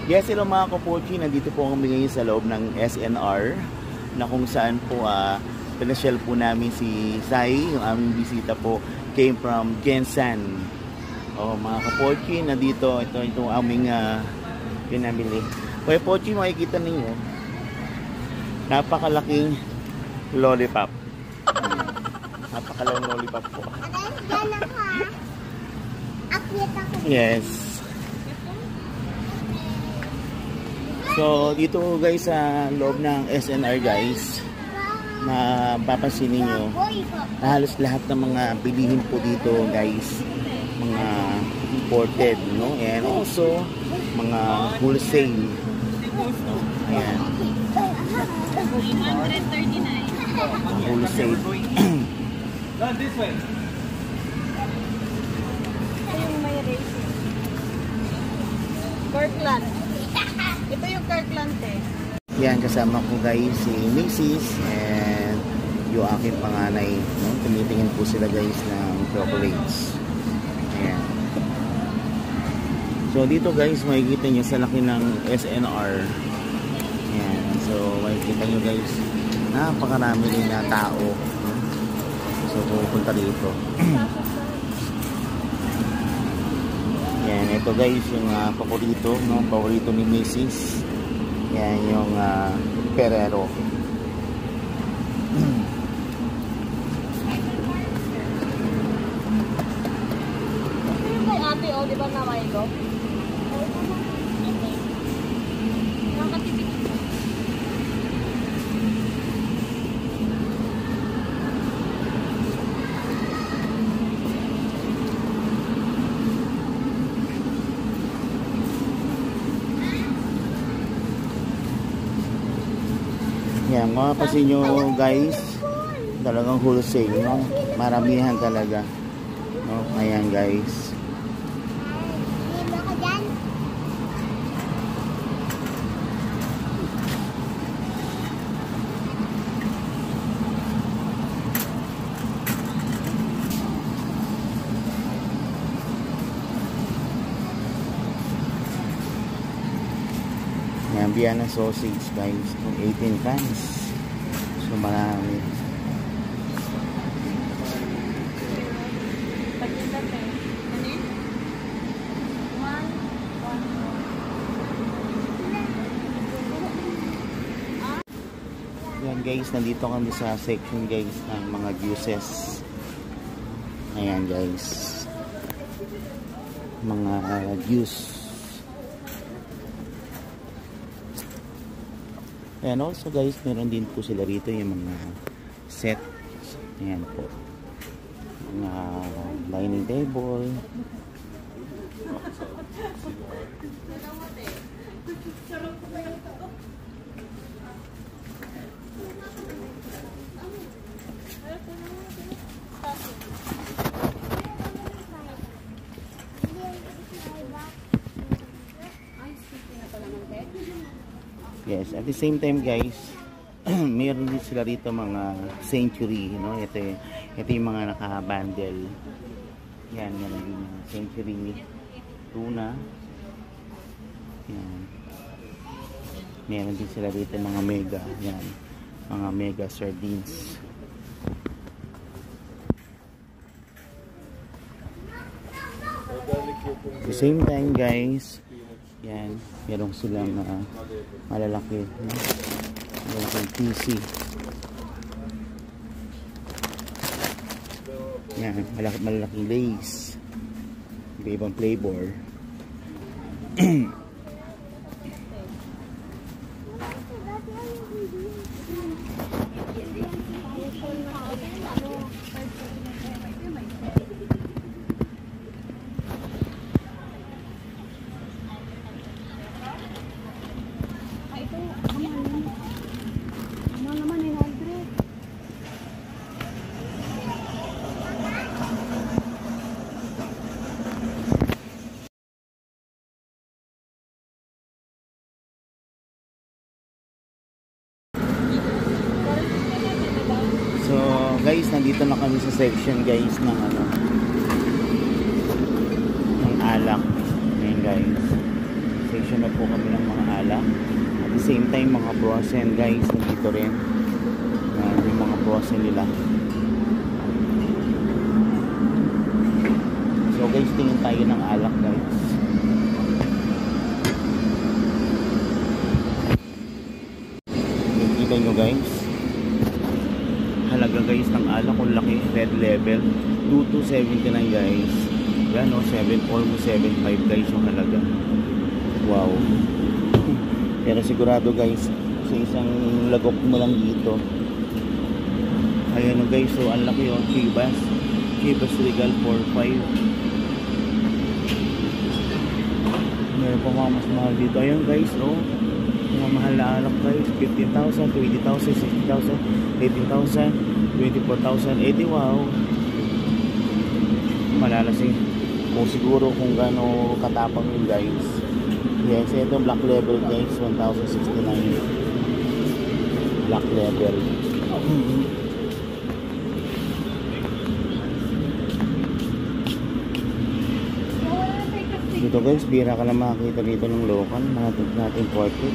Yes, hello mga kapochi. Nandito po kami ngayon sa loob ng SNR na kung saan po pinasyal po namin si Sai. Yung aming bisita po came from Gensan. Mga kapochi, nandito itong aming pinamili. Kaya pochi, makikita ninyo napakalaking lollipop. Napakalaking lollipop po. Yes. So dito guys sa loob ng SNR guys, mapapansin niyo na halos lahat ng mga bilihin po dito guys, mga imported, no? And also mga wholesale, no? Ayan. 939. Wholesale. This way. Yung may racing. Kirkland. Ito yung Kirkland eh. Yan, kasama ko guys si Mrs. and yung aking panganay, no? Tumitingin po sila guys ng chocolates. Ayan. So dito guys, makikita nyo sa laki ng SNR. Ayan. So makikita nyo guys, napakarami rin na tao, no? So pupunta dito. Yan, ito guys yung paborito, no? Paborito ni Mrs. Yan yung Ferrero. Ito yung kay ate, oh, di ba na Milo? Nakatipid. Yan, makapasin nyo guys, talagang wholesale, no? Maramihan talaga, no? Ayan guys. Yan, Vienna sausage guys, 18 cans. So marami. Yan guys, nandito kami sa section guys ng mga juices. Ayan guys, mga juice. And also guys, meron din po sila rito yung mga set. Ayan po, mga dining table. Yes, at the same time guys, mayroon din sila rito mga Century, no? Ito yung mga naka-bundle. Yan, meron din mga Century tuna. Yan. Meron din sila rito mga mega, yan, mga mega sardines. At the same time guys, yan, meron silang malalaki, no? Meron PC. Yan, malalaking lace. Iba-ibang flavor. Guys, nandito na kami sa section guys ng ng alak. Ayan guys, section na po kami ng mga alak. At the same time, mga frozen guys, nandito rin. Yung mga frozen nila. So guys, tingin tayo ng alak guys. Kita nyo guys, halaga guys ng alak kung laki, red level 2279 guys. Yan o, 7 almost 7.5 guys yung halaga. Wow. Pero sigurado guys, sa isang lagok mo lang dito. Ayan o guys, so ang laki o, Chivas Regal 4.5. Meron pa mga mas mahal dito. Ayan guys o, mga mahal na alak guys, 15,000, 20,000, 60,000, 18,000, 24,000. Eh di wow, malalasing kung siguro kung gaano katapang yun guys. Yes, ito black level guys, 1,069 black level. Dito guys, bira ka lang makakita dito ng local, not imported.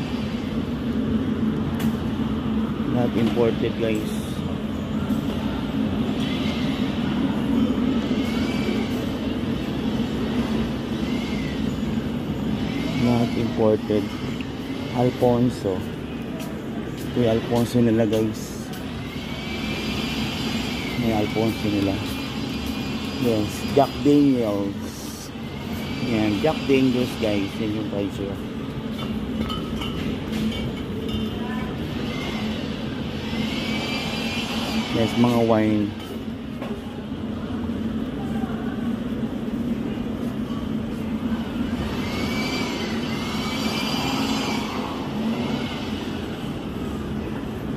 Not imported guys. Not imported. Alfonso. Ito yung Alfonso nila guys. May Alfonso nila. Yes, Jack Daniels. Yan, Jack Daniels guys. Yan yung price yun. Yes, mga wine.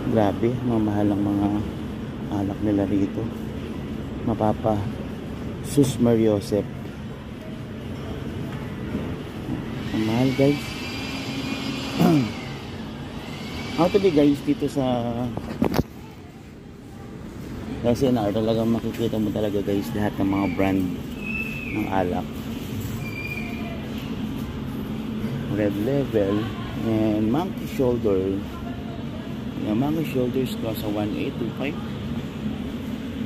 Grabe, mamahal ang mga alak nila rito. Mapapa Sus Mariosep. Ang mahal guys. Actually guys, dito sa SNR talagang makikita mo talaga guys lahat ng mga brand ng alak. Red Level and Monkey Shoulder. Yung Monkey Shoulders ko sa 1,825.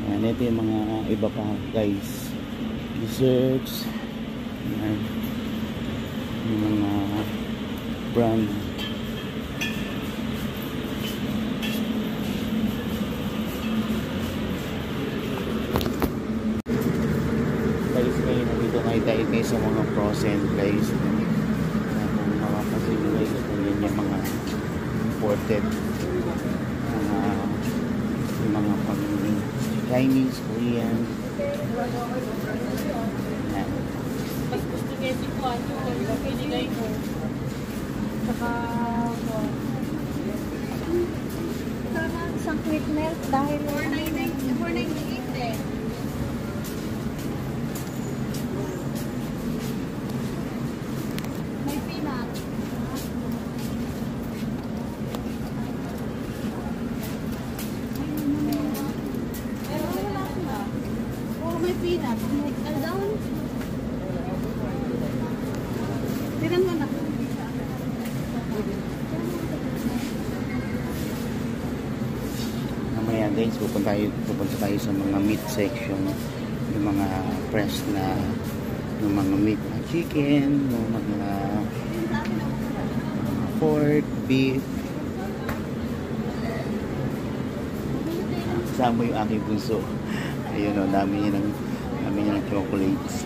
Yan, ito yung mga iba pa guys. Desserts. Yan. Yung mga brand. Guys, ngayon nandito kayo sa mga frozen guys. Kung makapasin guys, kung yun yung mga imported. Yung mga pang Chinese, Korean. Yan. Mas gusto kayo si Juan, yung pinigay ko. Saka, isang quick melt dahil 498 eh. May peanut. May peanut. Ano down? Tiran mo na. Mamaya guys, pupunta tayo sa mga meat section. Yung mga fresh na yung mga meat na chicken, yung mga pork, beef. Kasama yung aking bunso. Ayun o, dami niya ng chocolates.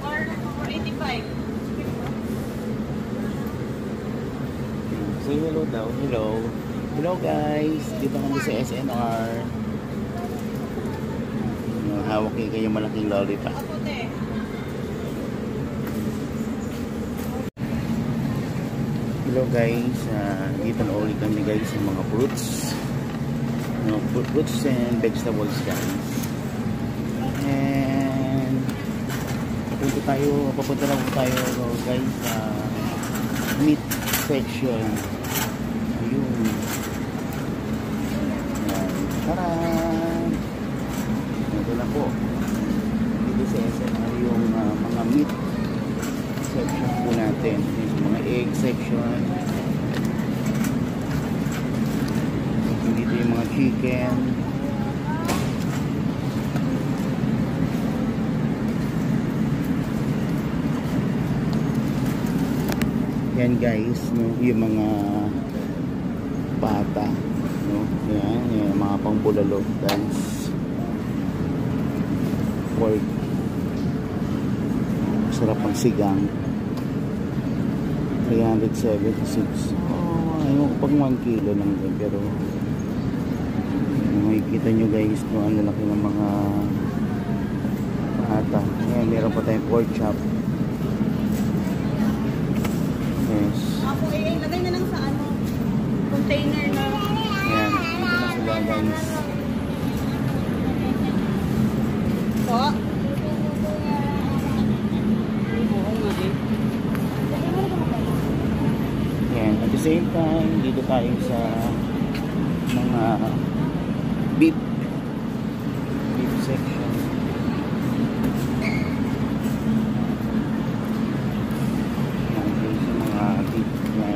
Or 485. Say hello daw. Hello. Hello guys. Dito kami sa SNR. Hawak kayo yung malaking lollipop. Hello guys, dito na ulit kami guys sa mga fruits, fruits and vegetables guys. And papunta na po tayo guys sa meat section. Ayun. Ayan. Tara! Ito na po. Dito natin. Yung mga egg section. Dito yung mga chicken. Yan guys, no, yung mga pata, no, yan, yung mga pangbulalo guys, pork, sarap ang sigang, 376. Ayun, pang 1 kilo lang din, pero makikita nyo guys, no, ang lalaki ng mga pata. Yan, meron pa tayong pork chop. Yes. Ako lagay na lang sa ano, container na. Yan, ito na sila guys. Po. Oo nga eh. Yan, at the same time, dito tayo sa mga beef section.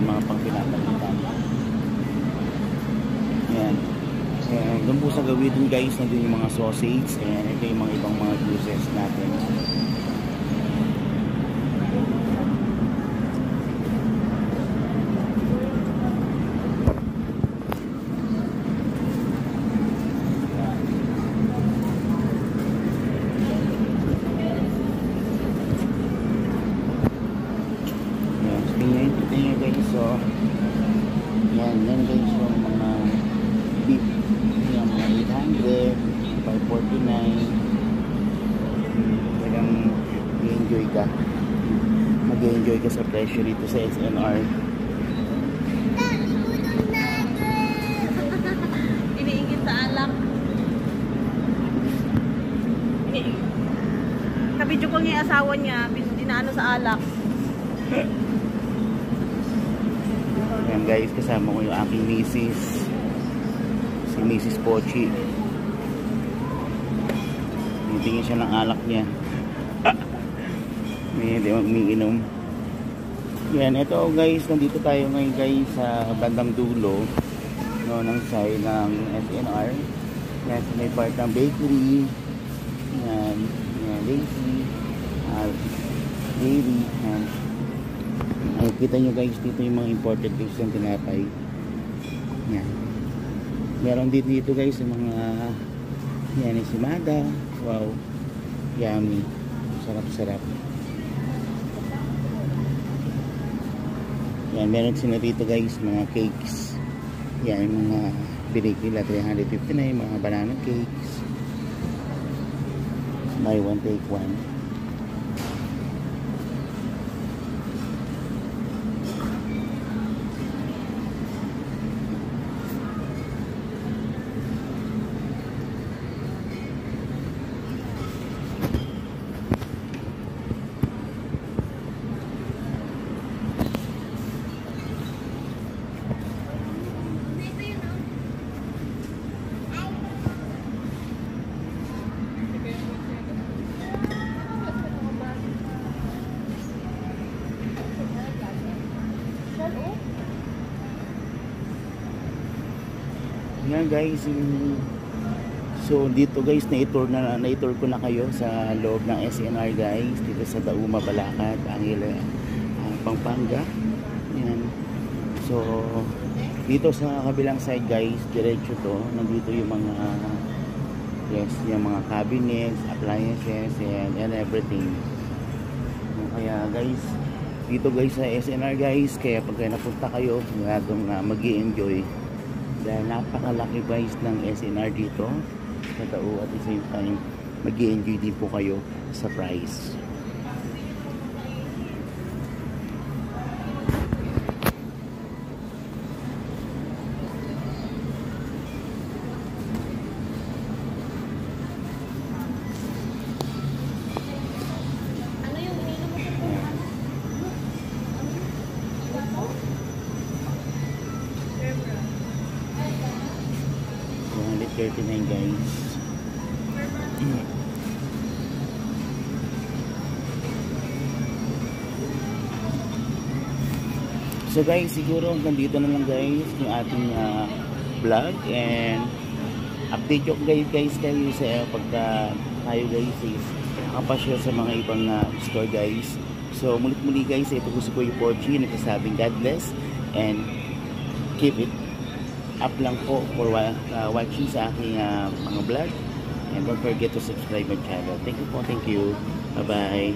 Mga pangpinapalitan. Yan. Doon po sa gawin dun guys, nandun yung mga sausage. Ayan, ito yung mga ibang mga juices natin. Tingnan guys, so yan guys, yung mga beef, yung mga 800, 549. Talagang i-enjoy ka, mag-enjoy ka sa presyo dito sa SNR. Iniingit sa alak. Kabidyo ko niya yung asawa niya, dinaano sa alak. Yan guys, kasama ko yung aking misis, si Mrs. Pochi. Titingin siya ng alak niya. Hindi umiinom. Yan, ito guys, nandito tayo ngayon guys sa bandang dulo, no, ng side ng SNR. Yan, sa may part ng bakery. Yan, yan, Daisy, dairy. Yan. Ay, kita nyo guys, dito yung mga imported goods ng tinapay. Yan. Meron dito guys yung mga yan, yung simada. Wow, yummy, sarap. Yan, meron sila dito guys mga cakes. Yan, yung mga binigila 359, mga banana cakes. Buy one take one. Yan guys, so dito guys, na-tour ko na kayo sa loob ng SNR guys, dito sa Dauma, Balakad, Anguila, Pampanga. Yan. So dito sa kabilang side guys, diretso to, nandito yung mga yung mga cabinets, appliances, and everything. Kaya guys, dito guys sa SNR guys, kaya pag napunta kayo, mag-i-enjoy. Dahil napakalaki guys ng SNR dito sa Tao, at the same time mag-i-enjoy din po kayo sa price. $39 guys. So guys, siguro hanggang dito na lang guys yung ating vlog, and update ko guys kayo sa pagka tayo guys is nakapasya sa mga ibang store guys. So muli guys, ito gusto ko yung Pochi nagsasabing God bless and keep it up lang po for watching sa aking mga vlog, and don't forget to subscribe my channel. Thank you po, thank you, bye bye.